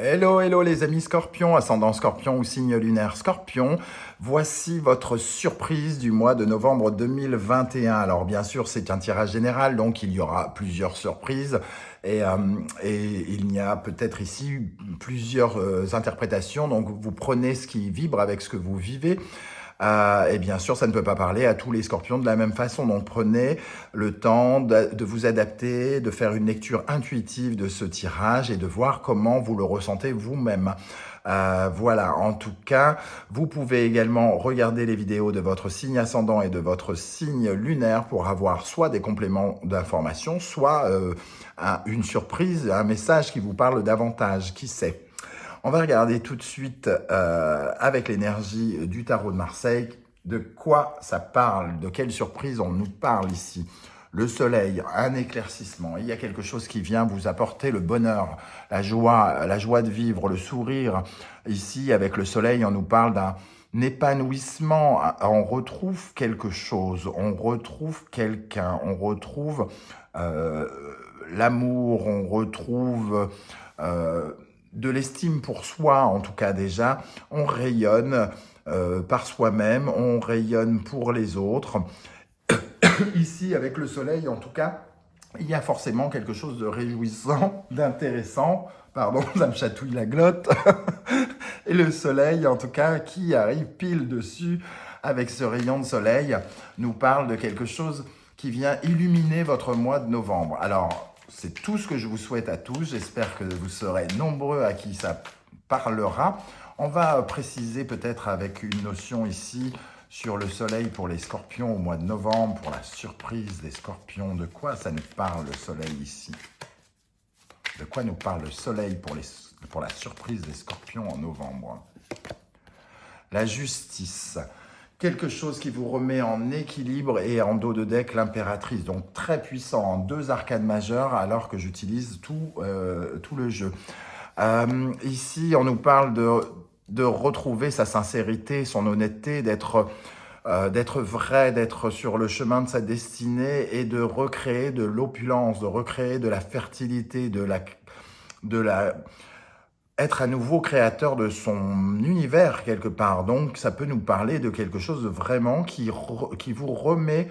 Hello, hello les amis scorpions, ascendant scorpion ou signe lunaire scorpion. Voici votre surprise du mois de novembre 2021. Alors bien sûr, c'est un tirage général, donc il y aura plusieurs surprises. Et il y a peut-être ici plusieurs interprétations. Donc vous prenez ce qui vibre avec ce que vous vivez. Et bien sûr, ça ne peut pas parler à tous les scorpions de la même façon. Donc prenez le temps de vous adapter, de faire une lecture intuitive de ce tirage et de voir comment vous le ressentez vous-même. Voilà, en tout cas, vous pouvez également regarder les vidéos de votre signe ascendant et de votre signe lunaire pour avoir soit des compléments d'information, soit une surprise, un message qui vous parle davantage, qui sait. On va regarder tout de suite avec l'énergie du tarot de Marseille de quoi ça parle, de quelle surprise on nous parle ici. Le soleil, un éclaircissement, il y a quelque chose qui vient vous apporter le bonheur, la joie de vivre, le sourire. Ici, avec le soleil, on nous parle d'un épanouissement, on retrouve quelque chose, on retrouve quelqu'un, on retrouve l'amour, on retrouve de l'estime pour soi, en tout cas déjà, on rayonne par soi-même, on rayonne pour les autres. Ici, avec le soleil, en tout cas, il y a forcément quelque chose de réjouissant, d'intéressant. Pardon, ça me chatouille la glotte. Et le soleil, en tout cas, qui arrive pile dessus avec ce rayon de soleil, nous parle de quelque chose qui vient illuminer votre mois de novembre. Alors, c'est tout ce que je vous souhaite à tous. J'espère que vous serez nombreux à qui ça parlera. On va préciser peut-être avec une notion ici sur le soleil pour les scorpions au mois de novembre, pour la surprise des scorpions. De quoi ça nous parle le soleil ici? De quoi nous parle le soleil pour la surprise des scorpions en novembre? La justice. Quelque chose qui vous remet en équilibre et en dos de deck l'impératrice. Donc très puissant en deux arcanes majeures alors que j'utilise tout le jeu. Ici, on nous parle de retrouver sa sincérité, son honnêteté, d'être vrai, d'être sur le chemin de sa destinée et de recréer de l'opulence, de recréer de la fertilité, être à nouveau créateur de son univers quelque part. Donc ça peut nous parler de quelque chose de vraiment qui vous remet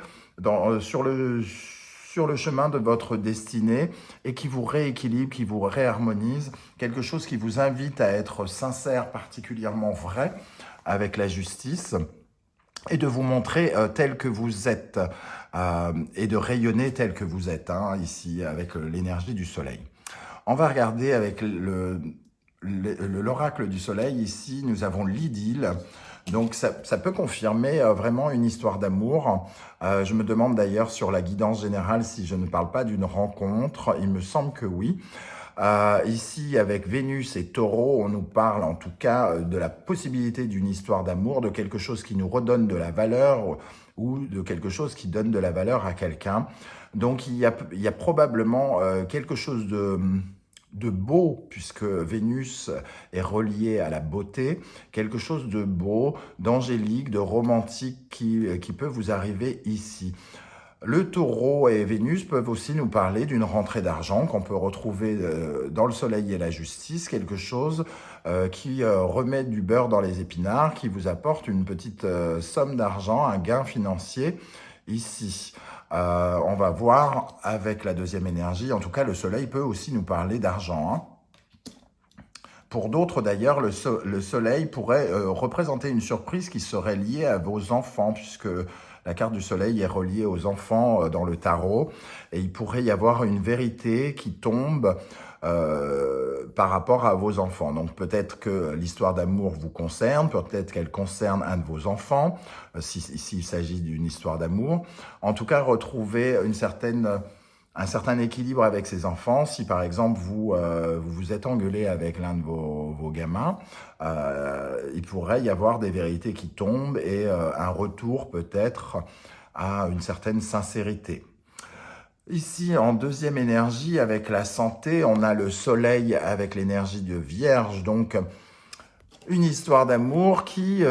sur le chemin de votre destinée et qui vous rééquilibre, qui vous réharmonise, quelque chose qui vous invite à être sincère, particulièrement vrai avec la justice et de vous montrer tel que vous êtes et de rayonner tel que vous êtes, ici avec l'énergie du soleil. On va regarder avec l'oracle du soleil. Ici, nous avons l'idylle. Donc, ça peut confirmer vraiment une histoire d'amour. Je me demande d'ailleurs sur la guidance générale si je ne parle pas d'une rencontre. Il me semble que oui. Ici, avec Vénus et Taureau, on nous parle en tout cas de la possibilité d'une histoire d'amour, de quelque chose qui nous redonne de la valeur ou de quelque chose qui donne de la valeur à quelqu'un. Donc, il y a probablement quelque chose de beau, puisque Vénus est reliée à la beauté, quelque chose de beau, d'angélique, de romantique qui peut vous arriver ici. Le taureau et Vénus peuvent aussi nous parler d'une rentrée d'argent qu'on peut retrouver dans le soleil et la justice, quelque chose qui remet du beurre dans les épinards, qui vous apporte une petite somme d'argent, un gain financier ici. On va voir avec la deuxième énergie. En tout cas, le soleil peut aussi nous parler d'argent. Pour d'autres, d'ailleurs, le soleil pourrait représenter une surprise qui serait liée à vos enfants, puisque la carte du soleil est reliée aux enfants dans le tarot. Et il pourrait y avoir une vérité qui tombe par rapport à vos enfants. Donc peut-être que l'histoire d'amour vous concerne, peut-être qu'elle concerne un de vos enfants, s'il s'agit d'une histoire d'amour. En tout cas, retrouver un certain équilibre avec ses enfants. Si par exemple vous êtes engueulé avec l'un de vos gamins, il pourrait y avoir des vérités qui tombent et un retour peut-être à une certaine sincérité. Ici, en deuxième énergie, avec la santé, on a le soleil avec l'énergie de Vierge, donc une histoire d'amour qui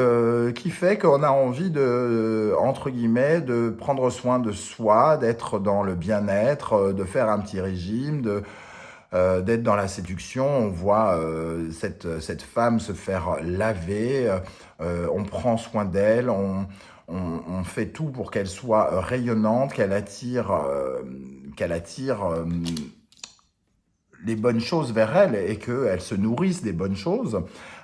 fait qu'on a envie de, entre guillemets, de prendre soin de soi, d'être dans le bien-être, de faire un petit régime, d'être dans la séduction. On voit cette femme se faire laver, on prend soin d'elle, on fait tout pour qu'elle soit rayonnante, qu'elle attire les bonnes choses vers elle et qu'elle se nourrisse des bonnes choses.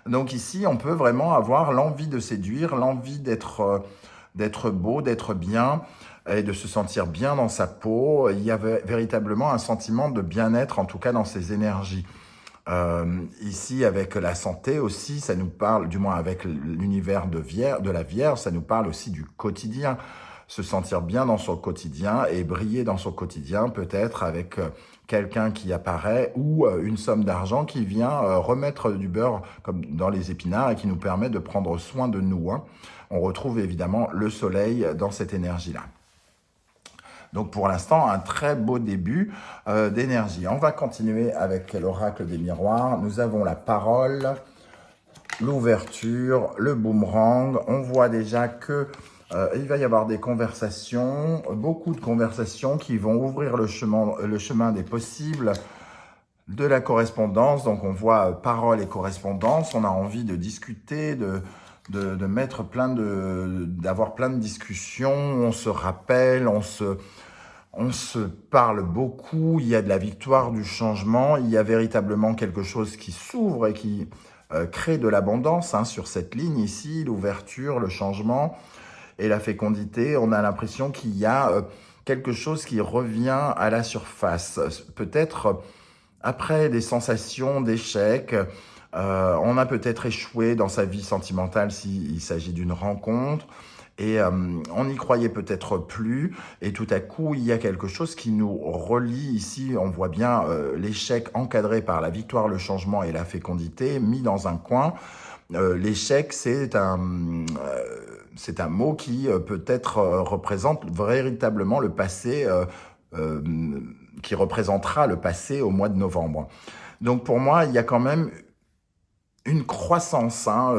Donc ici, on peut vraiment avoir l'envie de séduire, l'envie d'être beau, d'être bien et de se sentir bien dans sa peau. Il y a véritablement un sentiment de bien-être, en tout cas dans ses énergies. Ici, avec la santé aussi, ça nous parle, du moins avec l'univers de la Vierge, ça nous parle aussi du quotidien. Se sentir bien dans son quotidien et briller dans son quotidien, peut-être avec quelqu'un qui apparaît ou une somme d'argent qui vient remettre du beurre comme dans les épinards et qui nous permet de prendre soin de nous. Hein. On retrouve évidemment le soleil dans cette énergie-là. Donc pour l'instant, un très beau début d'énergie. On va continuer avec l'oracle des miroirs. Nous avons la parole, l'ouverture, le boomerang. On voit déjà que il va y avoir des conversations, beaucoup de conversations qui vont ouvrir le chemin des possibles, de la correspondance. Donc on voit parole et correspondance. On a envie de discuter, de mettre d'avoir plein de discussions. On se rappelle, on se parle beaucoup. Il y a de la victoire, du changement. Il y a véritablement quelque chose qui s'ouvre et qui crée de l'abondance hein, sur cette ligne ici, l'ouverture, le changement et la fécondité. On a l'impression qu'il y a quelque chose qui revient à la surface. Peut-être après des sensations d'échec, on a peut-être échoué dans sa vie sentimentale s'il s'agit d'une rencontre. Et on n'y croyait peut-être plus. Et tout à coup, il y a quelque chose qui nous relie ici. On voit bien l'échec encadré par la victoire, le changement et la fécondité, mis dans un coin. L'échec, c'est un mot qui peut-être représente véritablement le passé, qui représentera le passé au mois de novembre. Donc pour moi, il y a quand même une croissance, hein,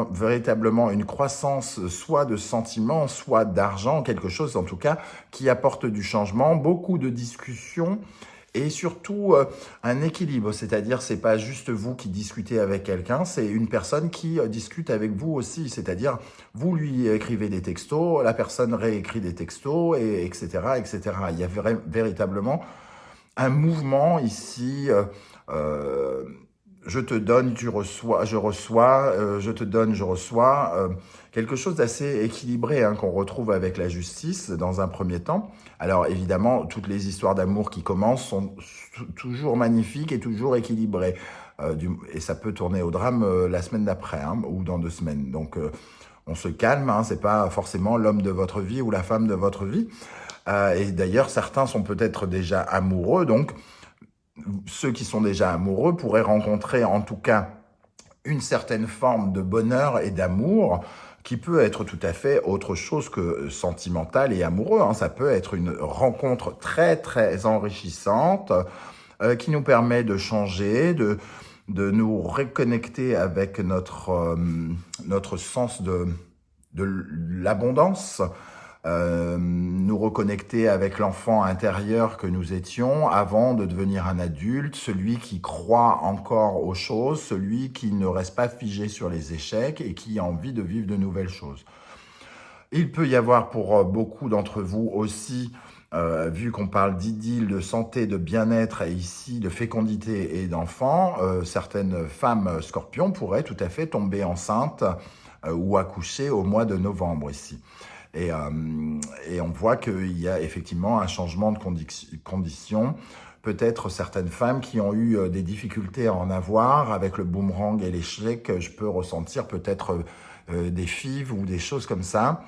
véritablement une croissance soit de sentiments, soit d'argent, quelque chose en tout cas qui apporte du changement, beaucoup de discussions et surtout un équilibre, c'est-à-dire c'est pas juste vous qui discutez avec quelqu'un, c'est une personne qui discute avec vous aussi, c'est-à-dire vous lui écrivez des textos, la personne réécrit des textos, et etc., etc. Il y a véritablement un mouvement ici, je te donne, tu reçois, je reçois, je te donne, je reçois. Quelque chose d'assez équilibré hein, qu'on retrouve avec la justice dans un premier temps. Alors évidemment, toutes les histoires d'amour qui commencent sont toujours magnifiques et toujours équilibrées. Et ça peut tourner au drame la semaine d'après hein, ou dans 2 semaines. Donc on se calme, hein, c'est pas forcément l'homme de votre vie ou la femme de votre vie. Et d'ailleurs, certains sont peut-être déjà amoureux, donc ceux qui sont déjà amoureux pourraient rencontrer en tout cas une certaine forme de bonheur et d'amour qui peut être tout à fait autre chose que sentimental et amoureux. Hein. Ça peut être une rencontre très très enrichissante qui nous permet de changer, de nous reconnecter avec notre sens de l'abondance, nous reconnecter avec l'enfant intérieur que nous étions avant de devenir un adulte, celui qui croit encore aux choses, celui qui ne reste pas figé sur les échecs et qui a envie de vivre de nouvelles choses. Il peut y avoir pour beaucoup d'entre vous aussi, vu qu'on parle d'idylle, de santé, de bien-être et ici de fécondité et d'enfants, certaines femmes scorpions pourraient tout à fait tomber enceintes ou accoucher au mois de novembre ici. Et on voit qu'il y a effectivement un changement de conditions. Peut-être certaines femmes qui ont eu des difficultés à en avoir, avec le boomerang et l'échec, je peux ressentir peut-être des fives ou des choses comme ça,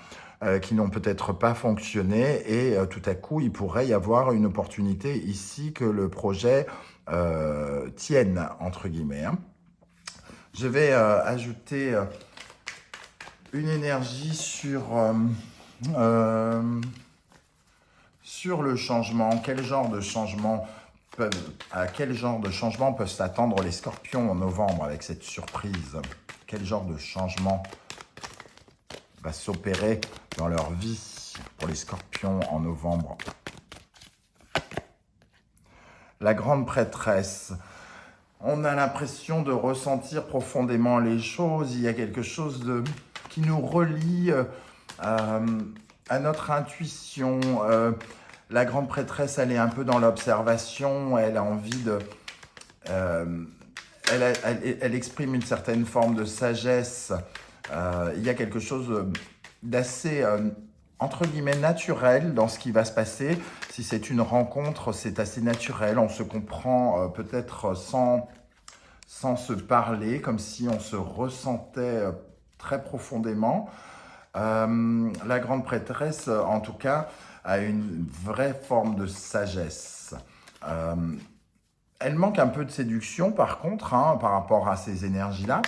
qui n'ont peut-être pas fonctionné. Et tout à coup, il pourrait y avoir une opportunité ici que le projet tienne, entre guillemets. Hein. Je vais ajouter une énergie sur le changement. À quel genre de changement peuvent s'attendre les scorpions en novembre avec cette surprise? Quel genre de changement va s'opérer dans leur vie pour les scorpions en novembre? La grande prêtresse. On a l'impression de ressentir profondément les choses. Il y a quelque chose qui nous relie à notre intuition. La grande prêtresse, elle est un peu dans l'observation. Elle a envie de... elle exprime une certaine forme de sagesse. Il y a quelque chose d'assez, entre guillemets, naturel dans ce qui va se passer. Si c'est une rencontre, c'est assez naturel. On se comprend peut-être sans se parler, comme si on se ressentait très profondément. La grande prêtresse, en tout cas, a une vraie forme de sagesse. Elle manque un peu de séduction, par contre, hein, par rapport à ces énergies-là.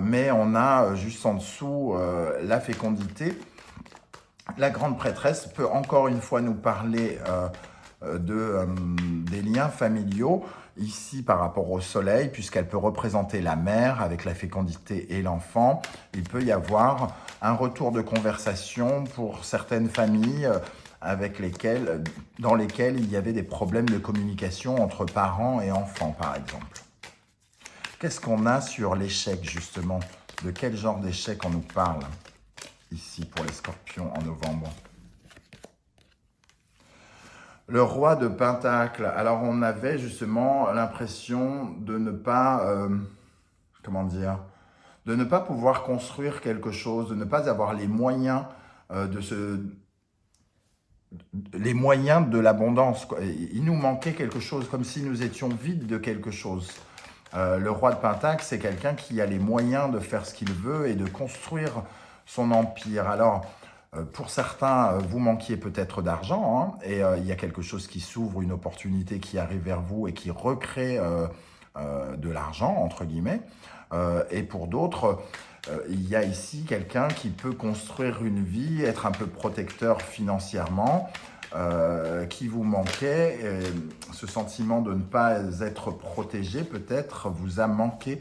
Mais on a juste en dessous la fécondité. La grande prêtresse peut encore une fois nous parler des liens familiaux, ici par rapport au soleil, puisqu'elle peut représenter la mère avec la fécondité et l'enfant. Il peut y avoir un retour de conversation pour certaines familles dans lesquelles il y avait des problèmes de communication entre parents et enfants, par exemple. Qu'est-ce qu'on a sur l'échec, justement? De quel genre d'échec on nous parle, ici, pour les scorpions, en novembre? Le roi de Pentacle. Alors, on avait justement l'impression de ne pas... comment dire? De ne pas pouvoir construire quelque chose, de ne pas avoir les moyens les moyens de l'abondance. Il nous manquait quelque chose, comme si nous étions vides de quelque chose. Le roi de Pentacle, c'est quelqu'un qui a les moyens de faire ce qu'il veut et de construire son empire. Alors, pour certains, vous manquiez peut-être d'argent, hein, et il y a quelque chose qui s'ouvre, une opportunité qui arrive vers vous et qui recrée de l'argent, entre guillemets. Et pour d'autres, il y a ici quelqu'un qui peut construire une vie, être un peu protecteur financièrement, qui vous manquait. Ce sentiment de ne pas être protégé, peut-être, vous a manqué.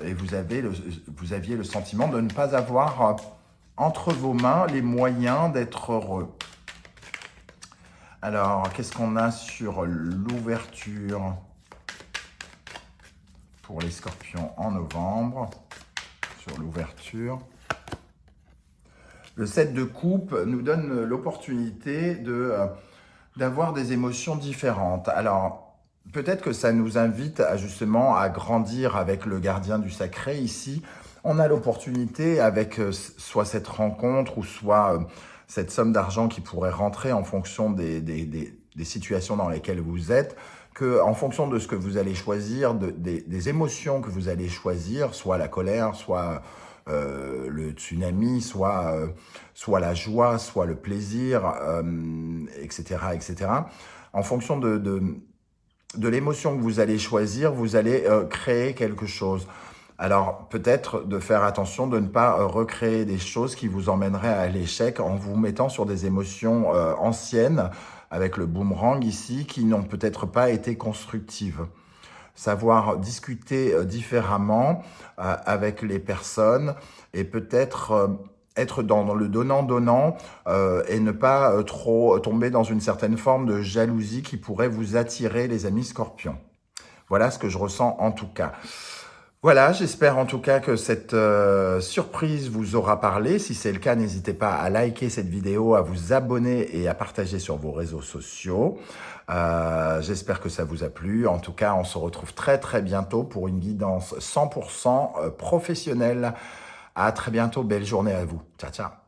Et vous aviez le sentiment de ne pas avoir entre vos mains les moyens d'être heureux. Alors, qu'est-ce qu'on a sur l'ouverture pour les scorpions en novembre? Sur l'ouverture. Le 7 de coupe nous donne l'opportunité d'avoir des émotions différentes. Alors, peut-être que ça nous invite justement à grandir avec le gardien du sacré ici. On a l'opportunité avec soit cette rencontre ou soit cette somme d'argent qui pourrait rentrer en fonction des situations dans lesquelles vous êtes, qu'en fonction de ce que vous allez choisir, des émotions que vous allez choisir, soit la colère, soit le tsunami, soit la joie, soit le plaisir, etc., etc. En fonction de l'émotion que vous allez choisir, vous allez créer quelque chose. Alors, peut-être de faire attention de ne pas recréer des choses qui vous emmèneraient à l'échec en vous mettant sur des émotions anciennes, avec le boomerang ici, qui n'ont peut-être pas été constructives. Savoir discuter différemment avec les personnes et peut-être être dans le donnant-donnant et ne pas trop tomber dans une certaine forme de jalousie qui pourrait vous attirer, les amis scorpions. Voilà ce que je ressens en tout cas. Voilà, j'espère en tout cas que cette surprise vous aura parlé. Si c'est le cas, n'hésitez pas à liker cette vidéo, à vous abonner et à partager sur vos réseaux sociaux. J'espère que ça vous a plu. En tout cas, on se retrouve très très bientôt pour une guidance 100% professionnelle. À très bientôt, belle journée à vous. Ciao, ciao.